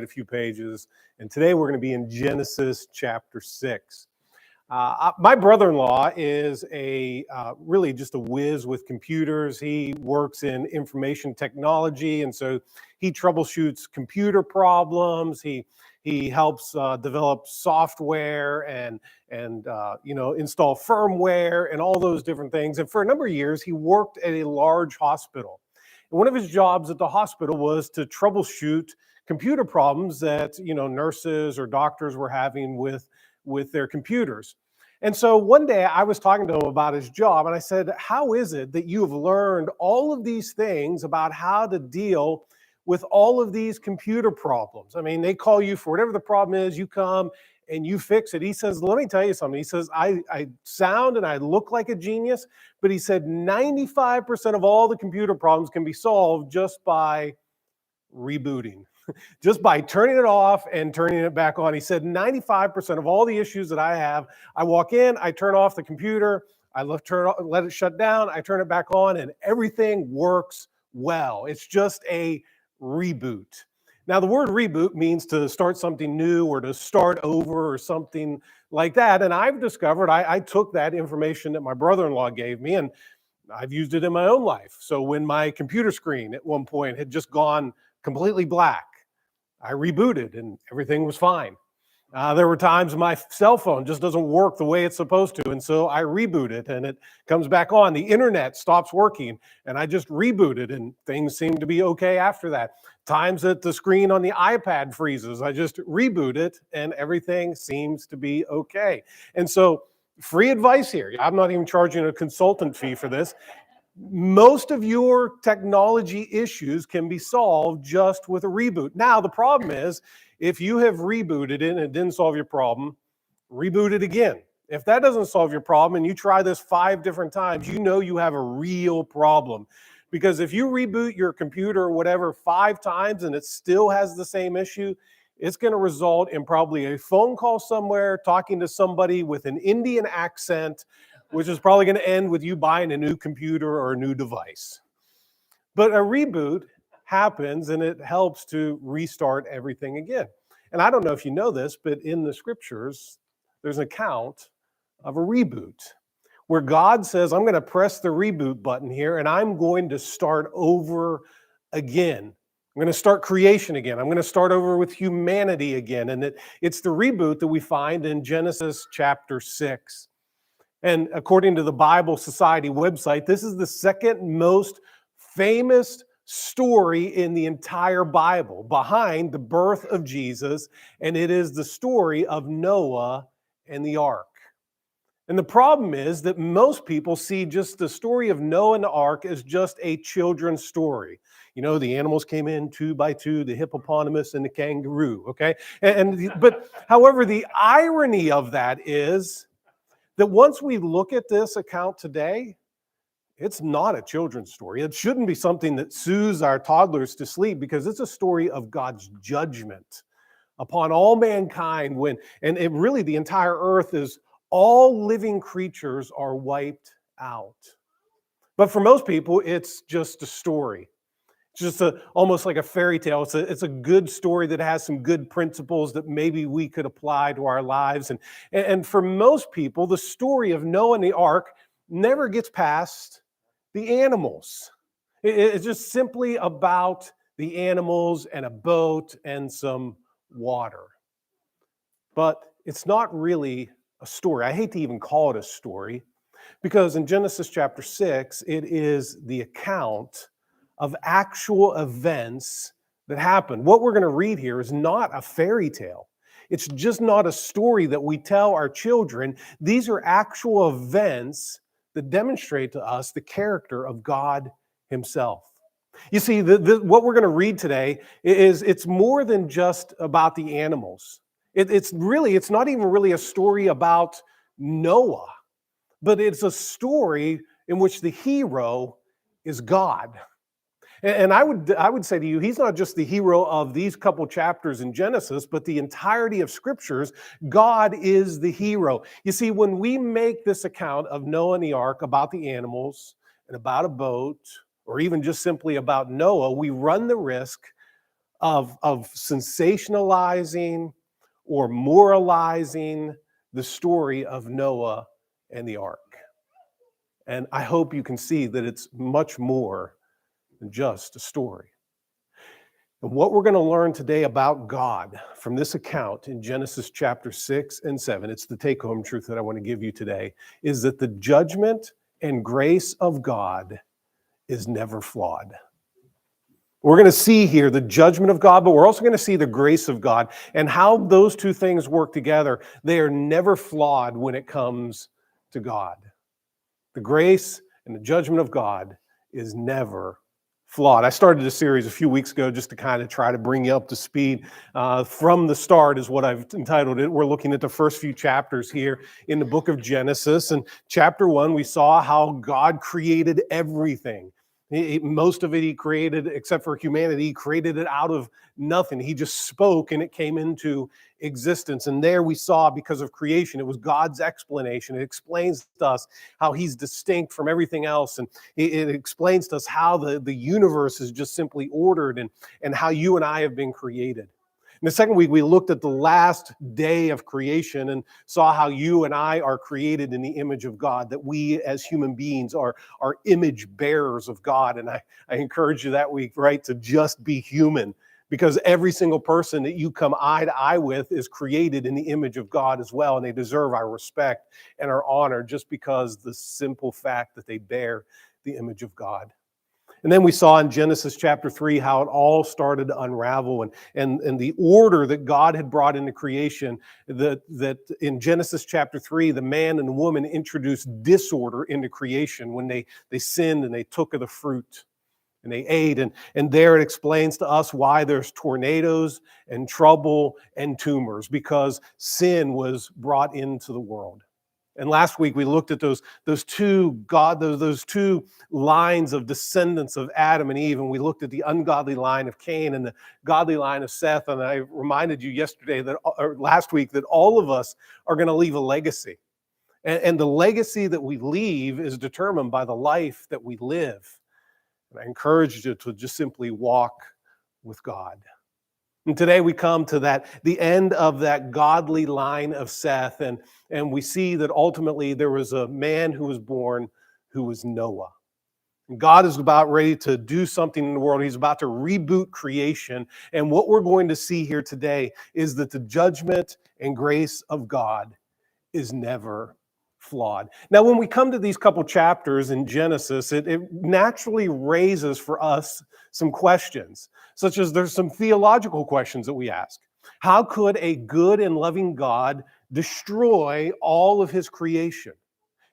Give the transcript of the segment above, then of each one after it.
a few pages. And today we're going to be in Genesis chapter 6. My brother-in-law is really just a whiz with computers. He works in information technology, and so he troubleshoots computer problems. He helps develop software and install firmware and all those different things. And for a number of years, he worked at a large hospital. And one of his jobs at the hospital was to troubleshoot computer problems that nurses or doctors were having with their computers. And so one day I was talking to him about his job, and I said, how is it that you have learned all of these things about how to deal with all of these computer problems? I mean, they call you for whatever the problem is, you come and you fix it. He says, let me tell you something. He says, I sound and I look like a genius, but he said 95% of all the computer problems can be solved just by rebooting. Just by turning it off and turning it back on. He said 95% of all the issues that I have, I walk in, I turn off the computer, I let it shut down, I turn it back on, and everything works well. It's just a reboot. Now, the word reboot means to start something new or to start over or something like that. And I've discovered, I took that information that my brother-in-law gave me, and I've used it in my own life. So when my computer screen at one point had just gone completely black, I rebooted and everything was fine. There were times my cell phone just doesn't work the way it's supposed to, and so I reboot it and it comes back on. The internet stops working and I just rebooted and things seem to be okay after that. Times that the screen on the iPad freezes, I just reboot it and everything seems to be okay. And so, free advice here. I'm not even charging a consultant fee for this. Most of your technology issues can be solved just with a reboot. Now, the problem is, if you have rebooted it and it didn't solve your problem, reboot it again. If that doesn't solve your problem and you try this 5 different times, you know you have a real problem. Because if you reboot your computer or whatever 5 times and it still has the same issue, it's going to result in probably a phone call somewhere, talking to somebody with an Indian accent, which is probably going to end with you buying a new computer or a new device. But a reboot happens and it helps to restart everything again. And I don't know if you know this, but in the scriptures, there's an account of a reboot where God says, I'm going to press the reboot button here and I'm going to start over again. I'm going to start creation again. I'm going to start over with humanity again. And it's the reboot that we find in Genesis chapter 6. And according to the Bible Society website, this is the second most famous story in the entire Bible, behind the birth of Jesus, and it is the story of Noah and the ark. And the problem is that most people see just the story of Noah and the ark as just a children's story. You know, the animals came in 2 by 2, the hippopotamus and the kangaroo, okay? But however, the irony of that is that once we look at this account today, it's not a children's story. It shouldn't be something that soothes our toddlers to sleep, because it's a story of God's judgment upon all mankind really the entire earth is all living creatures are wiped out. But for most people, it's just a story. It's just almost like a fairy tale. It's a good story that has some good principles that maybe we could apply to our lives. And for most people, the story of Noah and the ark never gets past the animals. It's just simply about the animals and a boat and some water. But it's not really a story. I hate to even call it a story, because in Genesis chapter 6, it is the account of actual events that happened. What we're going to read here is not a fairy tale. It's just not a story that we tell our children. These are actual events that demonstrate to us the character of God himself. You see, what we're going to read today it's more than just about the animals. It's not even really a story about Noah, but it's a story in which the hero is God. And I would say to you, he's not just the hero of these couple chapters in Genesis, but the entirety of scriptures. God is the hero. You see, when we make this account of Noah and the ark about the animals and about a boat, or even just simply about Noah, we run the risk of sensationalizing or moralizing the story of Noah and the ark. And I hope you can see that it's much more than just a story. And what we're going to learn today about God from this account in Genesis chapter 6 and 7, it's the take-home truth that I want to give you today, is that the judgment and grace of God is never flawed. We're going to see here the judgment of God, but we're also going to see the grace of God and how those two things work together. They are never flawed when it comes to God. The grace and the judgment of God is never flawed. I started a series a few weeks ago just to kind of try to bring you up to speed. From the start is what I've entitled it. We're looking at the first few chapters here in the book of Genesis. And chapter 1, we saw how God created everything. Most of it he created, except for humanity, he created it out of nothing. He just spoke and it came into existence. And there we saw, because of creation, it was God's explanation. It explains to us how he's distinct from everything else. And it explains to us how the universe is just simply ordered and how you and I have been created. In the second week, we looked at the last day of creation and saw how you and I are created in the image of God, that we as human beings are image bearers of God. And I encourage you that week, right, to just be human, because every single person that you come eye to eye with is created in the image of God as well. And they deserve our respect and our honor just because the simple fact that they bear the image of God. And then we saw in Genesis chapter 3 how it all started to unravel and the order that God had brought into creation, that in Genesis chapter 3, the man and the woman introduced disorder into creation when they sinned and they took of the fruit and they ate. And there it explains to us why there's tornadoes and trouble and tumors, because sin was brought into the world. And last week we looked at those two lines of descendants of Adam and Eve, and we looked at the ungodly line of Cain and the godly line of Seth. And I reminded you last week that all of us are going to leave a legacy, and the legacy that we leave is determined by the life that we live. And I encourage you to just simply walk with God. And today we come to the end of that godly line of Seth, and we see that ultimately there was a man who was born who was Noah. And God is about ready to do something in the world. He's about to reboot creation. And what we're going to see here today is that the judgment and grace of God is never flawed. Now, when we come to these couple chapters in Genesis, it naturally raises for us some questions, such as there's some theological questions that we ask. How could a good and loving God destroy all of his creation?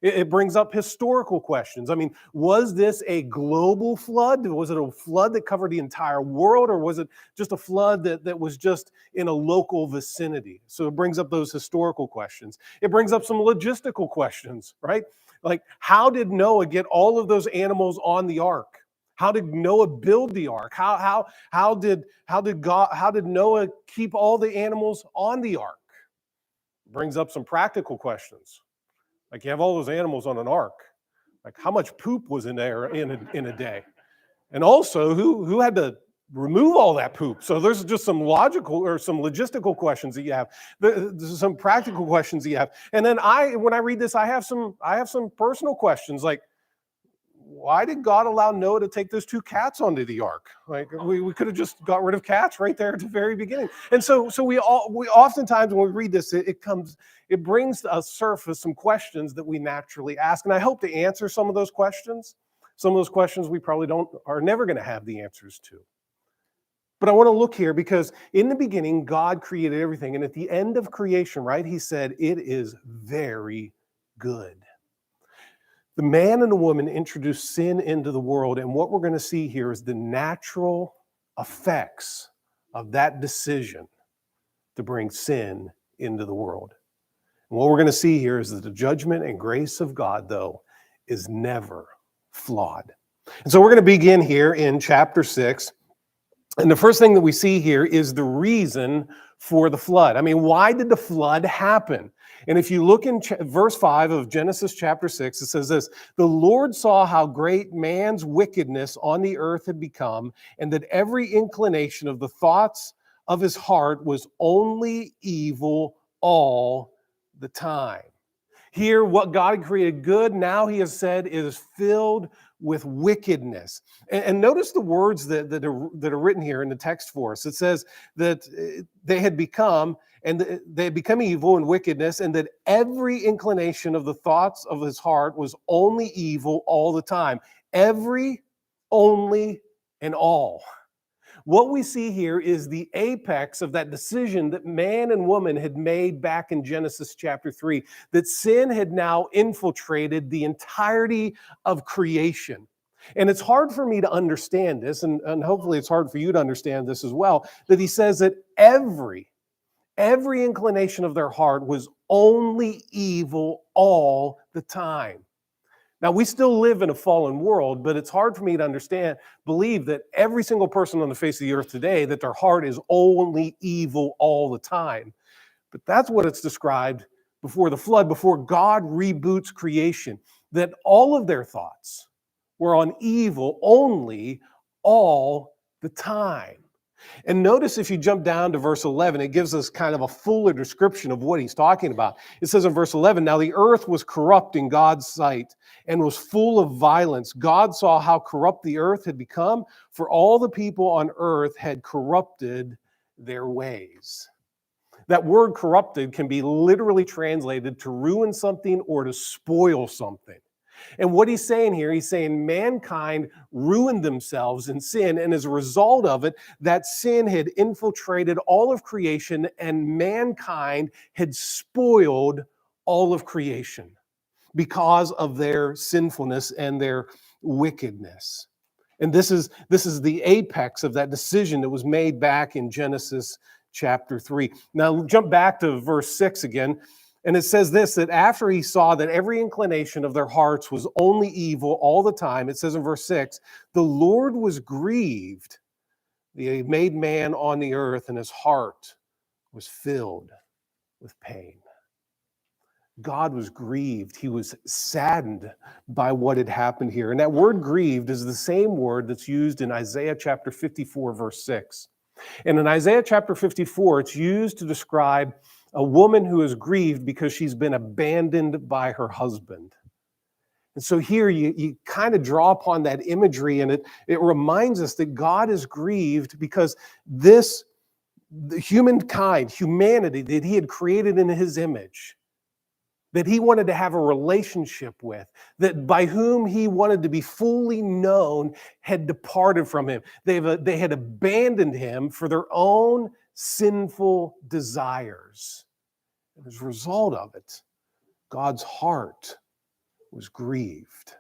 It brings up historical questions. I mean, was this a global flood? Was it a flood that covered the entire world, or was it just a flood that was just in a local vicinity? So it brings up those historical questions. It brings up some logistical questions, right? Like, how did Noah get all of those animals on the ark? How did Noah build the ark? How did Noah keep all the animals on the ark? It brings up some practical questions. Like, you have all those animals on an ark. Like, how much poop was in there in a day? And also, who had to remove all that poop? So there's just some logical or some logistical questions that you have. There's some practical questions that you have. And then when I read this, I have some personal questions, like, why did God allow Noah to take those two cats onto the ark? Like, we could have just got rid of cats right there at the very beginning. And so we oftentimes when we read this, it brings to us surface some questions that we naturally ask. And I hope to answer some of those questions. Some of those questions we probably are never going to have the answers to. But I want to look here because in the beginning, God created everything. And at the end of creation, right, he said, it is very good. The man and the woman introduced sin into the world, and what we're going to see here is the natural effects of that decision to bring sin into the world. And what we're going to see here is that the judgment and grace of God, though, is never flawed. And so we're going to begin here in chapter 6. And the first thing that we see here is the reason for the flood. I mean, why did the flood happen? And if you look in verse 5 of Genesis chapter 6, it says this: the Lord saw how great man's wickedness on the earth had become, and that every inclination of the thoughts of his heart was only evil all the time. Here, what God had created good, now he has said, is filled with wickedness. And notice the words that are written here in the text for us. It says that they had become evil and wickedness, and that every inclination of the thoughts of his heart was only evil all the time. Every, only, and all. What we see here is the apex of that decision that man and woman had made back in Genesis chapter 3, that sin had now infiltrated the entirety of creation. And it's hard for me to understand this, and hopefully it's hard for you to understand this as well, that he says that every inclination of their heart was only evil all the time. Now, we still live in a fallen world, but it's hard for me to believe that every single person on the face of the earth today, that their heart is only evil all the time. But that's what it's described before the flood, before God reboots creation, that all of their thoughts were on evil only all the time. And notice if you jump down to verse 11, it gives us kind of a fuller description of what he's talking about. It says in verse 11, now the earth was corrupt in God's sight and was full of violence. God saw how corrupt the earth had become, for all the people on earth had corrupted their ways. That word corrupted can be literally translated to ruin something or to spoil something. And what he's saying here, he's saying mankind ruined themselves in sin, and as a result of it, that sin had infiltrated all of creation, and mankind had spoiled all of creation because of their sinfulness and their wickedness. And this is the apex of that decision that was made back in Genesis chapter 3. Now jump back to verse 6 again. And it says this, that after he saw that every inclination of their hearts was only evil all the time, it says in verse 6, the Lord was grieved that he made man on the earth, and his heart was filled with pain. God was grieved. He was saddened by what had happened here. And that word grieved is the same word that's used in Isaiah chapter 54, verse 6. And in Isaiah chapter 54, it's used to describe a woman who is grieved because she's been abandoned by her husband. And so here you kind of draw upon that imagery, and it reminds us that God is grieved because the humanity that he had created in his image, that he wanted to have a relationship with, that by whom he wanted to be fully known, had departed from him. They had abandoned him for their own sinful desires. And as a result of it, God's heart was grieved.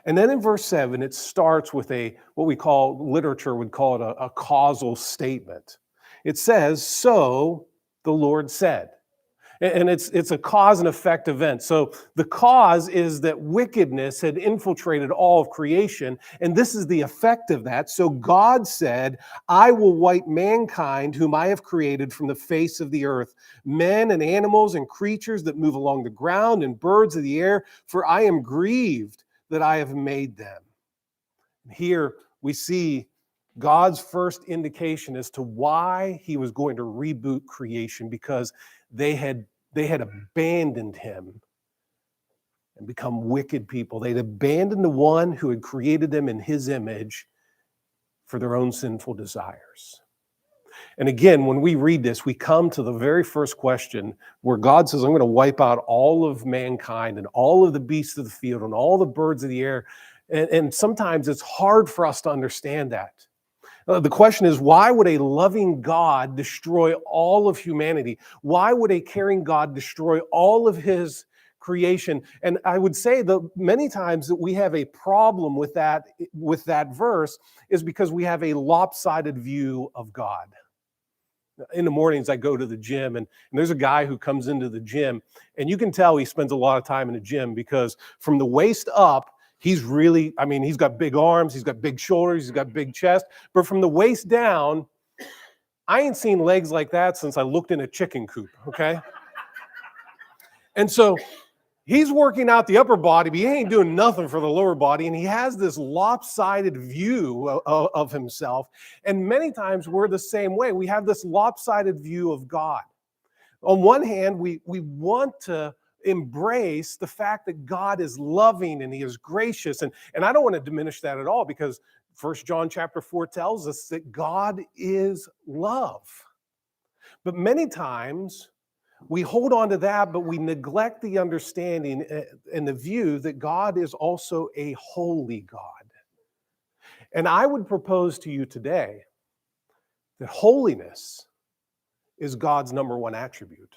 And then in verse 7, it starts with what literature would call it a causal statement. It says, so the Lord said. And it's a cause and effect event. So the cause is that wickedness had infiltrated all of creation, and this is the effect of that. So God said, I will wipe mankind whom I have created from the face of the earth, men and animals and creatures that move along the ground and birds of the air, for I am grieved that I have made them. Here we see God's first indication as to why he was going to reboot creation, because they had abandoned him and become wicked people. They'd abandoned the one who had created them in his image for their own sinful desires. And again, when we read this, we come to the very first question where God says, I'm going to wipe out all of mankind and all of the beasts of the field and all the birds of the air. And sometimes it's hard for us to understand that. The question is, why would a loving God destroy all of humanity? Why would a caring God destroy all of his creation? And I would say that many times that we have a problem with that verse is because we have a lopsided view of God. In the mornings, I go to the gym, and there's a guy who comes into the gym, and you can tell he spends a lot of time in the gym, because from the waist up, he's got big arms, he's got big shoulders, he's got big chest. But from the waist down, I ain't seen legs like that since I looked in a chicken coop, okay? And so he's working out the upper body, but he ain't doing nothing for the lower body. And he has this lopsided view of himself. And many times we're the same way. We have this lopsided view of God. On one hand, we want to embrace the fact that God is loving and he is gracious. And I don't want to diminish that at all, because 1 John chapter 4 tells us that God is love. But many times we hold on to that, but we neglect the understanding and the view that God is also a holy God. And I would propose to you today that holiness is God's number one attribute.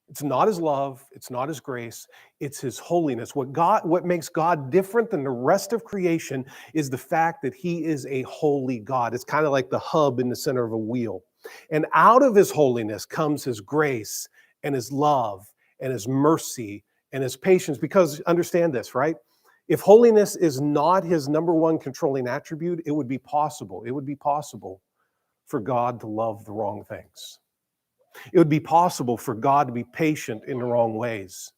It's not his love, it's not his grace, it's his holiness. What makes God different than the rest of creation is the fact that he is a holy God. It's kind of like the hub in the center of a wheel. And out of his holiness comes his grace and his love and his mercy and his patience. Because understand this, right? If holiness is not his number one controlling attribute, it would be possible for God to love the wrong things. It would be possible for God to be patient in the wrong ways.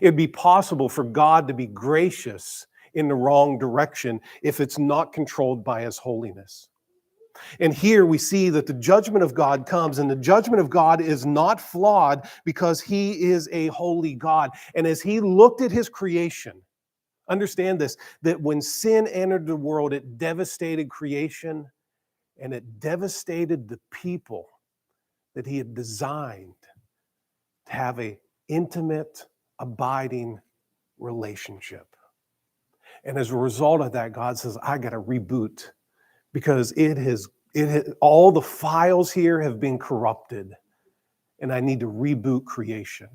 It would be possible for God to be gracious in the wrong direction if it's not controlled by his holiness. And here we see that the judgment of God comes, and the judgment of God is not flawed because he is a holy God. And as he looked at his creation, understand this, that when sin entered the world, it devastated creation and it devastated the people that he had designed to have an intimate, abiding relationship. And as a result of that, God says, I got to reboot, because all the files here have been corrupted, and I need to reboot creation.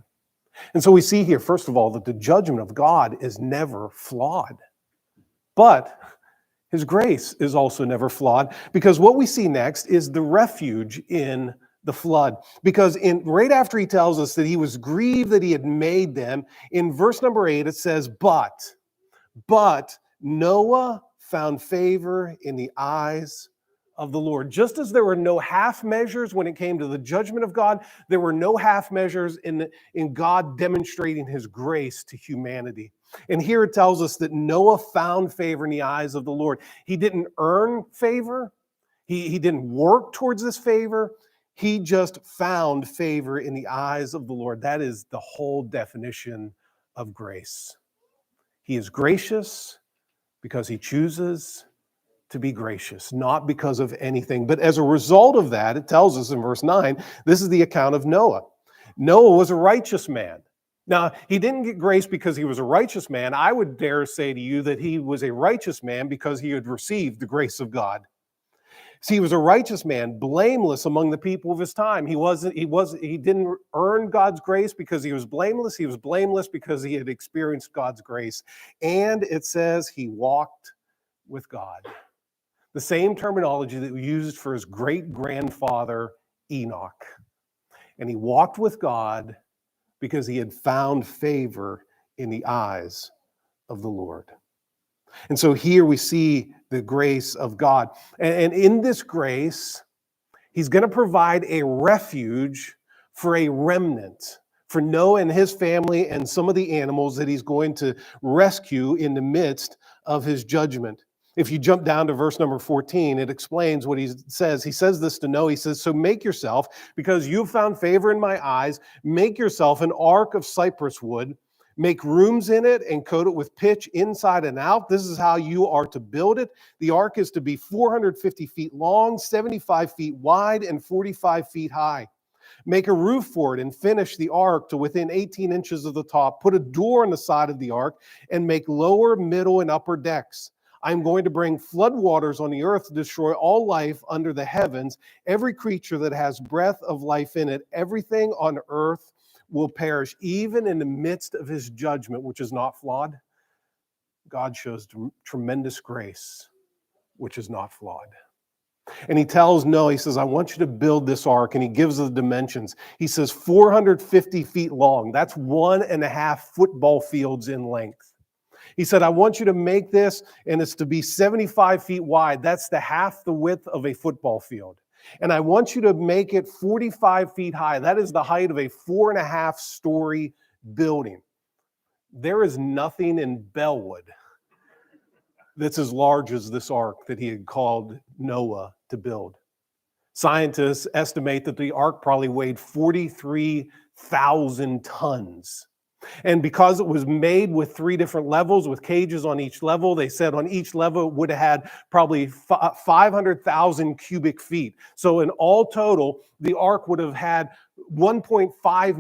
And so we see here, first of all, that the judgment of God is never flawed. But his grace is also never flawed, because what we see next is the refuge in the flood. Because right after he tells us that he was grieved that he had made them, in verse number 8 it says, but Noah found favor in the eyes of the Lord. Just as there were no half measures when it came to the judgment of God, there were no half measures in God demonstrating his grace to humanity. And here it tells us that Noah found favor in the eyes of the Lord. He didn't earn favor. He didn't work towards this favor. He just found favor in the eyes of the Lord. That is the whole definition of grace. He is gracious because he chooses to be gracious, not because of anything. But as a result of that, it tells us in verse 9, this is the account of Noah. Noah was a righteous man. Now, he didn't get grace because he was a righteous man. I would dare say to you that he was a righteous man because he had received the grace of God. See, he was a righteous man, blameless among the people of his time. He didn't earn God's grace because he was blameless. He was blameless because he had experienced God's grace. And it says he walked with God. The same terminology that we used for his great-grandfather Enoch. And he walked with God because he had found favor in the eyes of the Lord. And so here we see the grace of God. And in this grace, he's going to provide a refuge for a remnant, for Noah and his family and some of the animals that he's going to rescue in the midst of his judgment. If you jump down to verse number 14, it explains what he says. He says this to Noah. He says, so make yourself, because you've found favor in my eyes, make yourself an ark of cypress wood. Make rooms in it and coat it with pitch inside and out. This is how you are to build it. The ark is to be 450 feet long, 75 feet wide, and 45 feet high. Make a roof for it and finish the ark to within 18 inches of the top. Put a door on the side of the ark and make lower, middle, and upper decks. I'm going to bring flood waters on the earth to destroy all life under the heavens, every creature that has breath of life in it. Everything on earth will perish, even in the midst of his judgment, which is not flawed. God shows tremendous grace, which is not flawed. And he tells Noah, he says, I want you to build this ark. And he gives the dimensions. He says 450 feet long. That's 1.5 football fields in length. He said, I want you to make this, and it's to be 75 feet wide. That's half the width of a football field. And I want you to make it 45 feet high. That is the height of a 4.5-story building. There is nothing in Bellwood that's as large as this ark that he had called Noah to build. Scientists estimate that the ark probably weighed 43,000 tons. And because it was made with 3 different levels, with cages on each level, they said on each level it would have had probably 500,000 cubic feet. So in all total, the ark would have had 1.5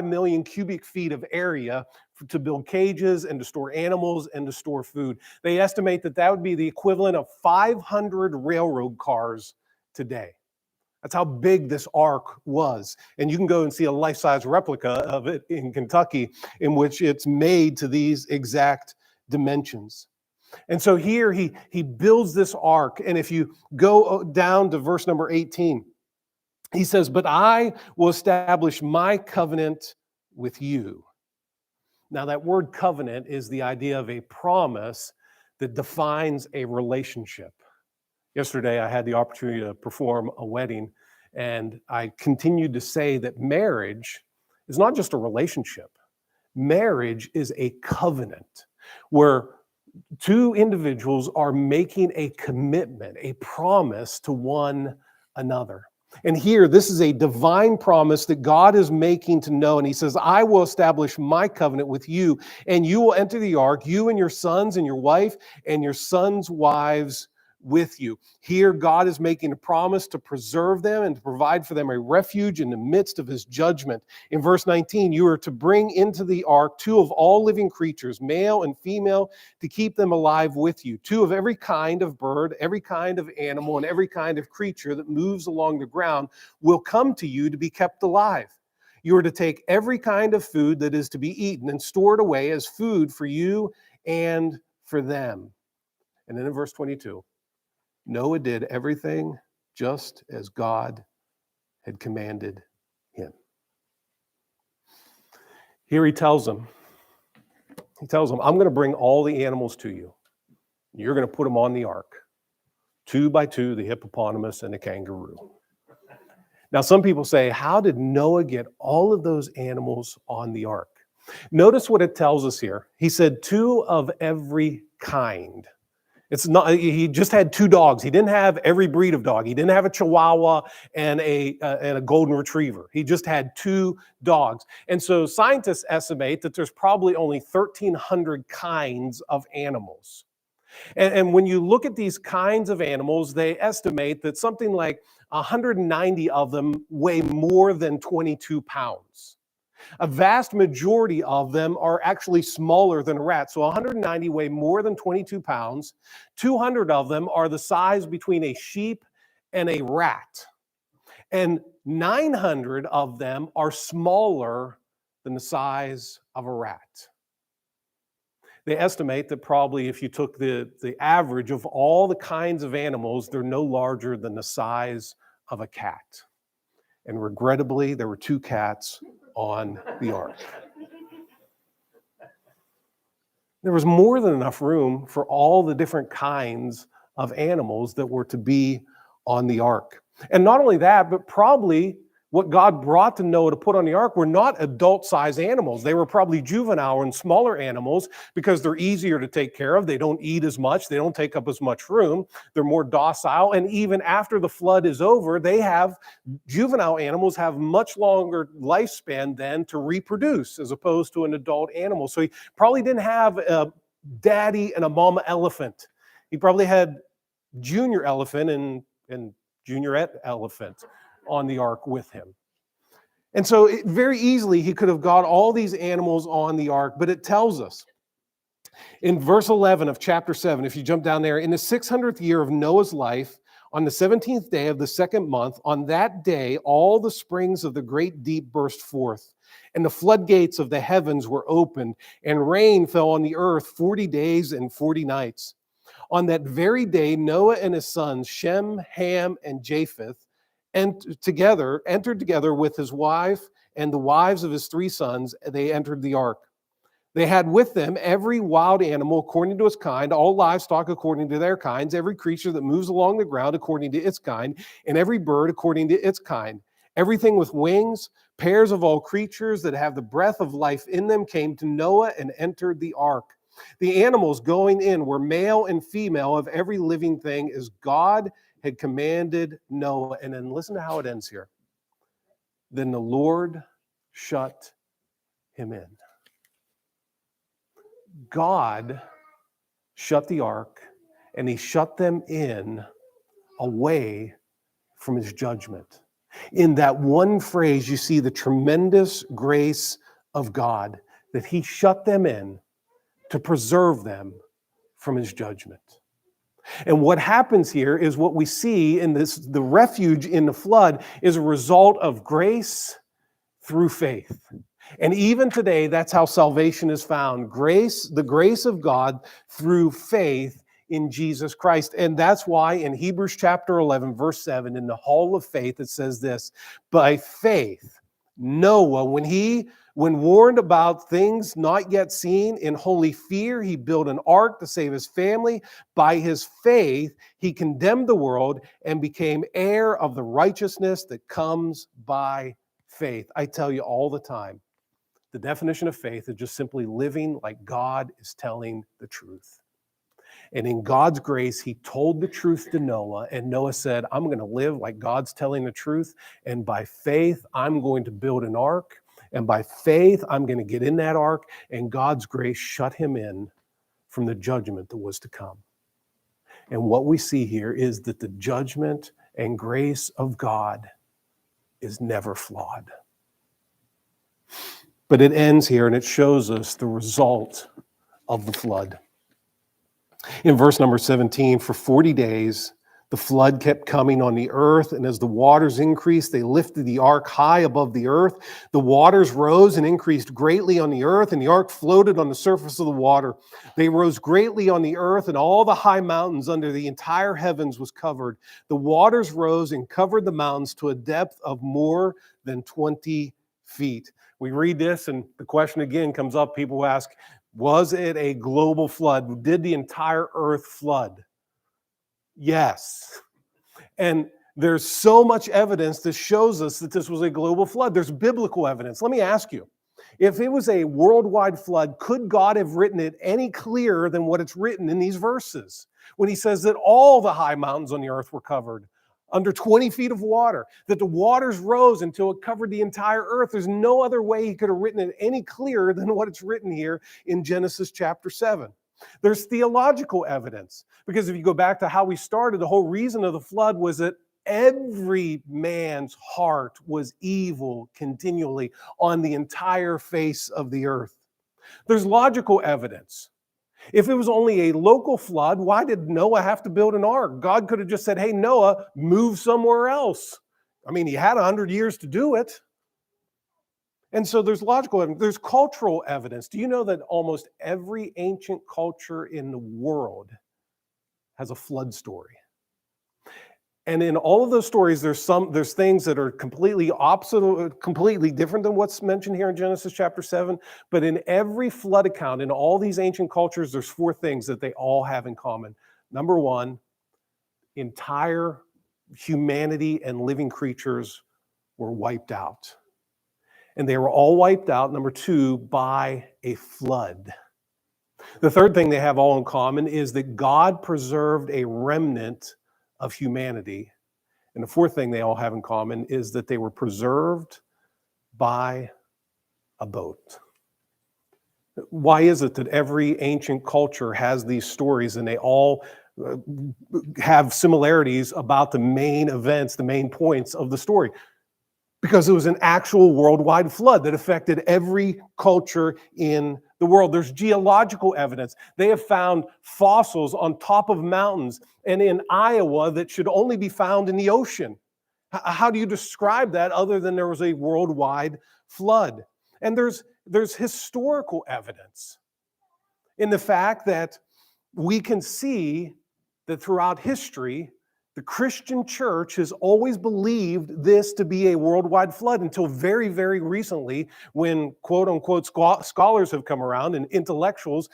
million cubic feet of area to build cages and to store animals and to store food. They estimate that that would be the equivalent of 500 railroad cars today. That's how big this ark was. And you can go and see a life-size replica of it in Kentucky, in which it's made to these exact dimensions. And so here he builds this ark. And if you go down to verse number 18, he says, "But I will establish my covenant with you." Now, that word covenant is the idea of a promise that defines a relationship. Yesterday, I had the opportunity to perform a wedding, and I continued to say that marriage is not just a relationship. Marriage is a covenant where 2 individuals are making a commitment, a promise to one another. And here, this is a divine promise that God is making to Noah. And he says, "I will establish my covenant with you, and you will enter the ark, you and your sons and your wife and your sons' wives with you." Here, God is making a promise to preserve them and to provide for them a refuge in the midst of his judgment. In verse 19, "You are to bring into the ark 2 of all living creatures, male and female, to keep them alive with you. 2 of every kind of bird, every kind of animal, and every kind of creature that moves along the ground will come to you to be kept alive. You are to take every kind of food that is to be eaten and store it away as food for you and for them." And then in verse 22, Noah did everything just as God had commanded him. Here he tells them, "I'm going to bring all the animals to you. You're going to put them on the ark. 2 by 2, the hippopotamus and the kangaroo." Now, some people say, how did Noah get all of those animals on the ark? Notice what it tells us here. He said 2 of every kind. It's not, he just had 2 dogs. He didn't have every breed of dog. He didn't have a Chihuahua and a golden retriever. He just had 2 dogs. And so scientists estimate that there's probably only 1,300 kinds of animals. And when you look at these kinds of animals, they estimate that something like 190 of them weigh more than 22 pounds. A vast majority of them are actually smaller than a rat. So 190 weigh more than 22 pounds. 200 of them are the size between a sheep and a rat. And 900 of them are smaller than the size of a rat. They estimate that probably if you took the average of all the kinds of animals, they're no larger than the size of a cat. And regrettably, there were 2 cats on the ark. There was more than enough room for all the different kinds of animals that were to be on the ark. And not only that, but probably what God brought to Noah to put on the ark were not adult-sized animals. They were probably juvenile and smaller animals because they're easier to take care of. They don't eat as much. They don't take up as much room. They're more docile. And even after the flood is over, juvenile animals have much longer lifespan then to reproduce as opposed to an adult animal. So he probably didn't have a daddy and a mama elephant. He probably had junior elephant and juniorette elephant on the ark with him. And so very easily he could have got all these animals on the ark, but it tells us in verse 11 of chapter 7, if you jump down there, "In the 600th year of Noah's life, on the 17th day of the 2nd month, on that day all the springs of the great deep burst forth, and the floodgates of the heavens were opened, and rain fell on the earth 40 days and 40 nights. On that very day Noah and his sons, Shem, Ham, and Japheth, entered together with his wife and the wives of his 3 sons. They entered the ark. They had with them every wild animal according to its kind, all livestock according to their kinds, every creature that moves along the ground according to its kind, and every bird according to its kind. Everything with wings, Pairs of all creatures that have the breath of life in them came to Noah and entered the ark. The animals going in were male and female of every living thing as God had commanded Noah. And then listen to how it ends here. Then the Lord shut him in. God shut the ark, and he shut them in away from his judgment. In that one phrase, you see the tremendous grace of God, that he shut them in to preserve them from his judgment. And what happens here is what we see in this, the refuge in the flood is a result of grace through faith. And even today, that's how salvation is found. Grace, the grace of God through faith in Jesus Christ. And that's why in Hebrews chapter 11, verse 7, in the hall of faith, it says this: by faith, Noah, when warned about things not yet seen, in holy fear, he built an ark to save his family. By his faith, he condemned the world and became heir of the righteousness that comes by faith. I tell you all the time, the definition of faith is just simply living like God is telling the truth. And in God's grace, he told the truth to Noah, and Noah said, I'm going to live like God's telling the truth, and by faith, I'm going to build an ark, and by faith, I'm going to get in that ark, and God's grace shut him in from the judgment that was to come. And what we see here is that the judgment and grace of God is never flawed. But it ends here, and it shows us the result of the flood. In verse number 17, for 40 days, the flood kept coming on the earth, and as the waters increased, they lifted the ark high above the earth. The waters rose and increased greatly on the earth, and the ark floated on the surface of the water. They rose greatly on the earth, and all the high mountains under the entire heavens was covered. The waters rose and covered the mountains to a depth of more than 20 feet. We read this, and the question again comes up. People ask, was it a global flood? Did the entire earth flood? Yes. And there's so much evidence that shows us that this was a global flood. There's biblical evidence. Let me ask you, if it was a worldwide flood, could God have written it any clearer than what it's written in these verses? When he says that all the high mountains on the earth were covered under 20 feet of water, that the waters rose until it covered the entire earth. There's no other way he could have written it any clearer than what it's written here in Genesis chapter 7. There's theological evidence, because if you go back to how we started, the whole reason of the flood was that every man's heart was evil continually on the entire face of the earth. There's logical evidence. If it was only a local flood, why did Noah have to build an ark? God could have just said, hey, Noah, move somewhere else. I mean, he had 100 years to do it. And so there's logical evidence. There's cultural evidence. Do you know that almost every ancient culture in the world has a flood story? And in all of those stories, there's things that are completely opposite, completely different than what's mentioned here in Genesis chapter 7. But in every flood account, in all these ancient cultures, there's 4 things that they all have in common. Number 1, entire humanity and living creatures were wiped out. And they were all wiped out, number 2, by a flood. The third thing they have all in common is that God preserved a remnant of humanity. And the fourth thing they all have in common is that they were preserved by a boat. Why is it that every ancient culture has these stories and they all have similarities about the main events, the main points of the story? Because it was an actual worldwide flood that affected every culture in the world. There's geological evidence. They have found fossils on top of mountains and in Iowa that should only be found in the ocean. How do you describe that other than there was a worldwide flood? And there's historical evidence in the fact that we can see that throughout history, the Christian church has always believed this to be a worldwide flood until very, very recently when quote-unquote scholars have come around and intellectuals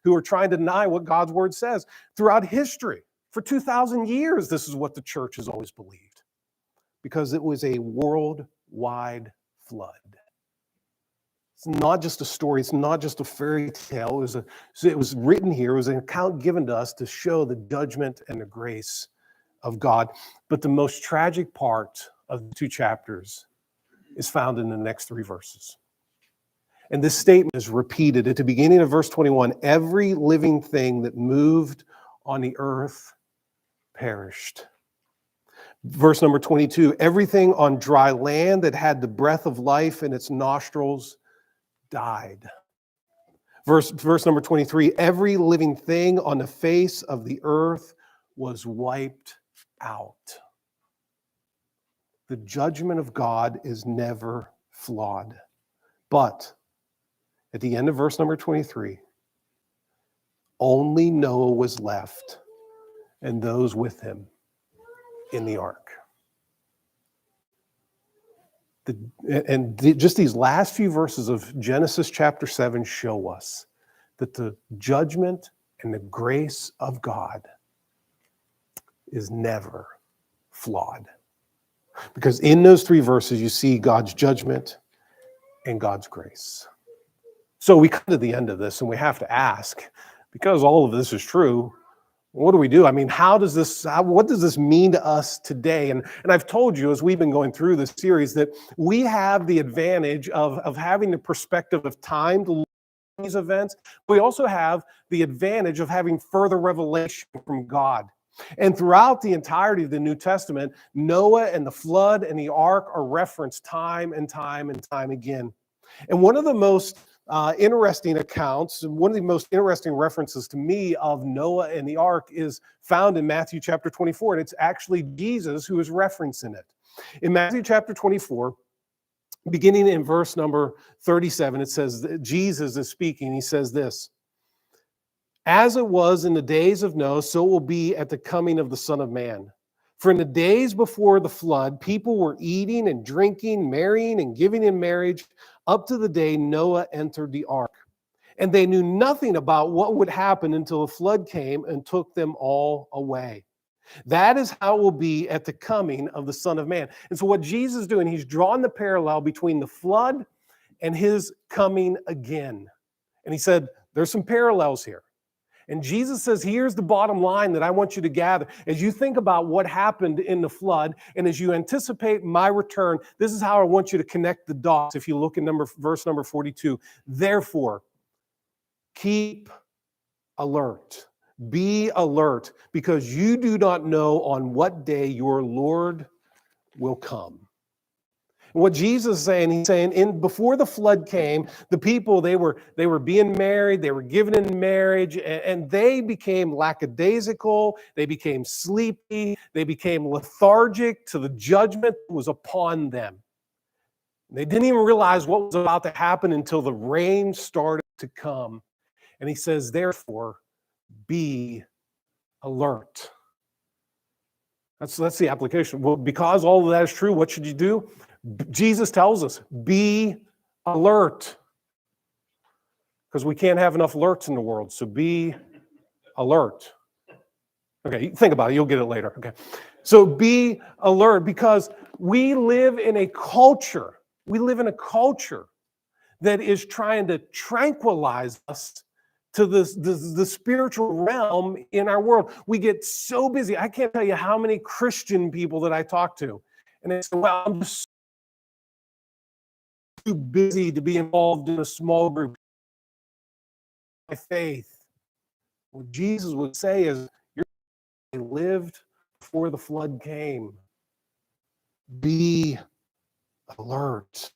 who are trying to deny what God's word says. Throughout history, for 2,000 years, this is what the church has always believed because it was a worldwide flood. It's not just a story. It's not just a fairy tale. It was written here. It was an account given to us to show the judgment and the grace of God. But the most tragic part of the 2 chapters is found in the next 3 verses. And this statement is repeated at the beginning of verse 21. Every living thing that moved on the earth perished. Verse number 22, everything on dry land that had the breath of life in its nostrils died. Verse number 23, every living thing on the face of the earth was wiped out. The judgment of God is never flawed. But at the end of verse number 23, only Noah was left and those with him in the ark. Just these last few verses of Genesis chapter 7 show us that the judgment and the grace of God is never flawed. Because in those 3 verses, you see God's judgment and God's grace. So we come to the end of this and we have to ask, because all of this is true, what do we do? I mean, what does this mean to us today? And I've told you as we've been going through this series that we have the advantage of having the perspective of time to look at these events. We also have the advantage of having further revelation from God. And throughout the entirety of the New Testament, Noah and the flood and the ark are referenced time and time and time again. And one of the most interesting accounts, and one of the most interesting references to me of Noah and the ark is found in Matthew chapter 24, and it's actually Jesus who is referencing it. In Matthew chapter 24, beginning in verse number 37, it says that Jesus is speaking. He says this, as it was in the days of Noah, so it will be at the coming of the Son of Man. For in the days before the flood, people were eating and drinking, marrying and giving in marriage, up to the day Noah entered the ark. And they knew nothing about what would happen until the flood came and took them all away. That is how it will be at the coming of the Son of Man. And so what Jesus is doing, he's drawing the parallel between the flood and his coming again. And he said, there's some parallels here. And Jesus says, here's the bottom line that I want you to gather. As you think about what happened in the flood, and as you anticipate my return, this is how I want you to connect the dots. If you look at verse number 42, therefore, keep alert. Be alert, because you do not know on what day your Lord will come. What Jesus is saying, he's saying, before the flood came, the people, they were being married, they were given in marriage, and they became lackadaisical, they became sleepy, they became lethargic to the judgment that was upon them. They didn't even realize what was about to happen until the rain started to come. And he says, therefore, be alert. That's the application. Well, because all of that is true, what should you do? Jesus tells us, be alert. Because we can't have enough alerts in the world, so be alert. Okay, think about it, you'll get it later. Okay, so be alert, because we live in a culture that is trying to tranquilize us to the spiritual realm in our world. We get so busy. I can't tell you how many Christian people that I talk to, and they say, well, I'm just too busy to be involved in a small group. My faith. What Jesus would say is, you lived before the flood came. Be alert.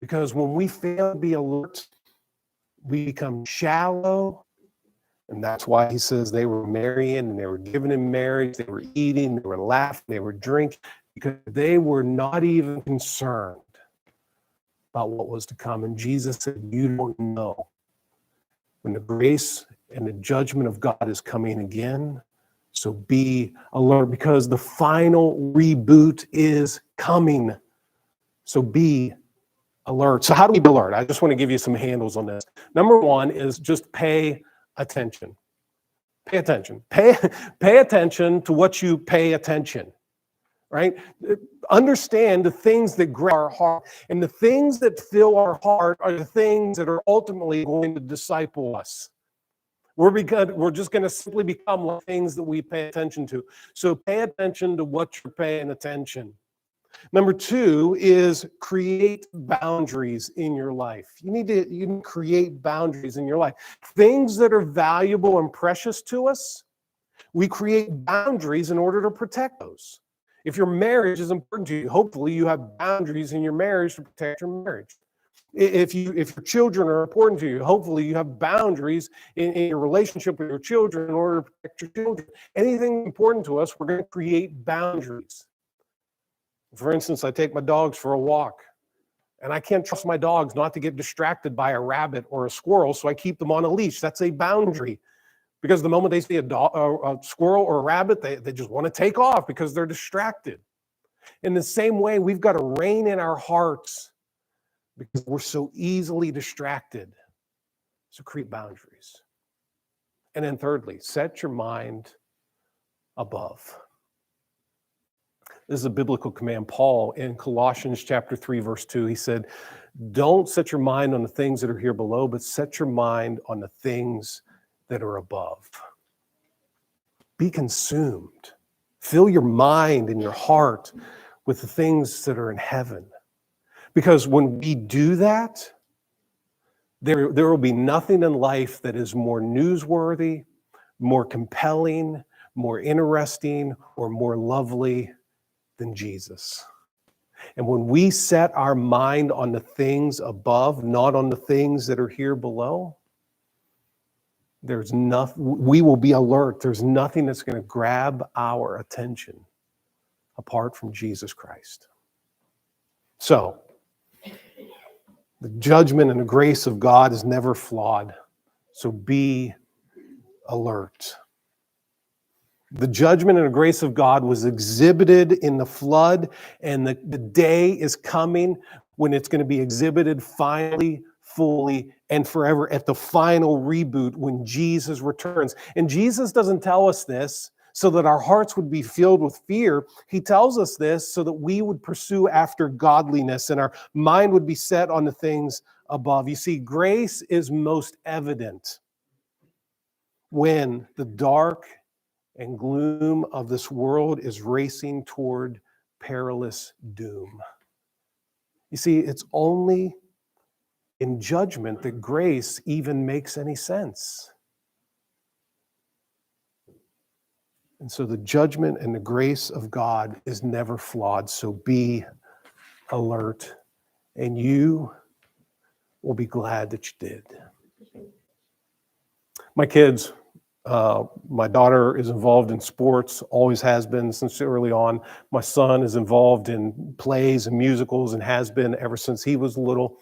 Because when we fail to be alert, we become shallow. And that's why he says they were marrying and they were given in marriage, they were eating, they were laughing, they were drinking, because they were not even concerned about what was to come. And Jesus said, you don't know when the grace and the judgment of God is coming again. So be alert, because the final reboot is coming. So be alert. So how do we be alert? I just want to give you some handles on this. Number one is just pay attention. Pay attention. Pay attention to what you pay attention. right? Understand the things that grab our heart, and the things that fill our heart are the things that are ultimately going to disciple us. We're just going to simply become like things that we pay attention to. So pay attention to what you're paying attention. Number two is create boundaries in your life. You need to create boundaries in your life. Things that are valuable and precious to us, we create boundaries in order to protect those. If your marriage is important to you, hopefully you have boundaries in your marriage to protect your marriage. If your children are important to you, hopefully you have boundaries in your relationship with your children in order to protect your children. Anything important to us, we're going to create boundaries. For instance, I take my dogs for a walk, and I can't trust my dogs not to get distracted by a rabbit or a squirrel, so I keep them on a leash. That's a boundary. Because the moment they see a squirrel or a rabbit, they just want to take off because they're distracted. In the same way, we've got to rein in our hearts because we're so easily distracted. So create boundaries. And then thirdly, set your mind above. This is a biblical command. Paul in Colossians chapter 3, verse 2, he said, don't set your mind on the things that are here below, but set your mind on the things that are above. Be consumed. Fill your mind and your heart with the things that are in heaven. Because when we do that, there will be nothing in life that is more newsworthy, more compelling, more interesting, or more lovely than Jesus. And when we set our mind on the things above, not on the things that are here below, we will be alert. There's nothing that's going to grab our attention apart from Jesus Christ. So, the judgment and the grace of God is never flawed. So be alert. The judgment and the grace of God was exhibited in the flood, and the day is coming when it's going to be exhibited finally, fully, and forever at the final reboot when Jesus returns. And Jesus doesn't tell us this so that our hearts would be filled with fear. He tells us this so that we would pursue after godliness and our mind would be set on the things above. You see, grace is most evident when the dark and gloom of this world is racing toward perilous doom. You see, it's only in judgment that grace even makes any sense. And so the judgment and the grace of God is never flawed. So be alert, and you will be glad that you did. My kids, my daughter is involved in sports, always has been since early on. My son is involved in plays and musicals and has been ever since he was little.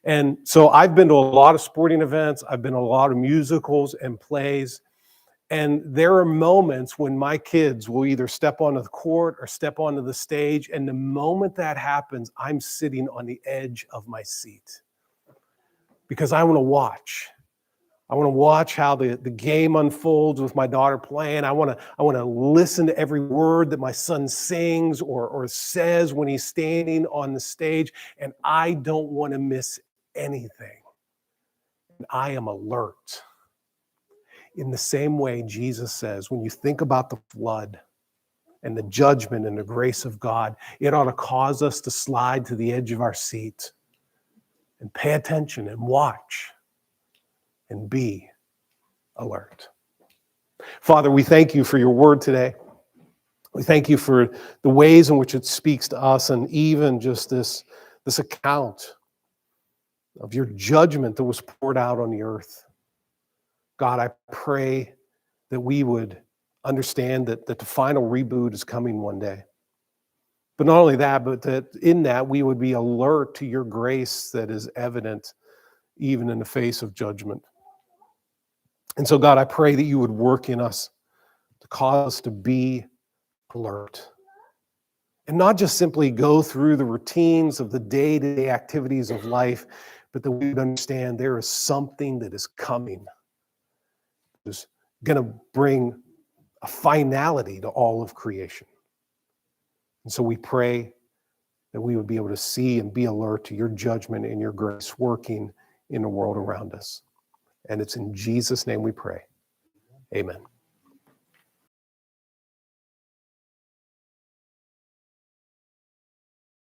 And so I've been to a lot of sporting events. I've been to a lot of musicals and plays. And there are moments when my kids will either step onto the court or step onto the stage. And the moment that happens, I'm sitting on the edge of my seat because I want to watch. I want to watch how the game unfolds with my daughter playing. I want to listen to every word that my son sings or says when he's standing on the stage. And I don't want to miss anything. And I am alert. In the same way, Jesus says, when you think about the flood and the judgment and the grace of God, it ought to cause us to slide to the edge of our seat and pay attention and watch and be alert. Father, we thank you for your word today. We thank you for the ways in which it speaks to us, and even just this account of your judgment that was poured out on the earth. God, I pray that we would understand that the final reboot is coming one day. But not only that, but that in that we would be alert to your grace that is evident even in the face of judgment. And so, God, I pray that you would work in us to cause us to be alert. And not just simply go through the routines of the day-to-day activities of life, but that we would understand there is something that is coming. Is going to bring a finality to all of creation. And so we pray that we would be able to see and be alert to your judgment and your grace working in the world around us. And it's in Jesus' name we pray. Amen.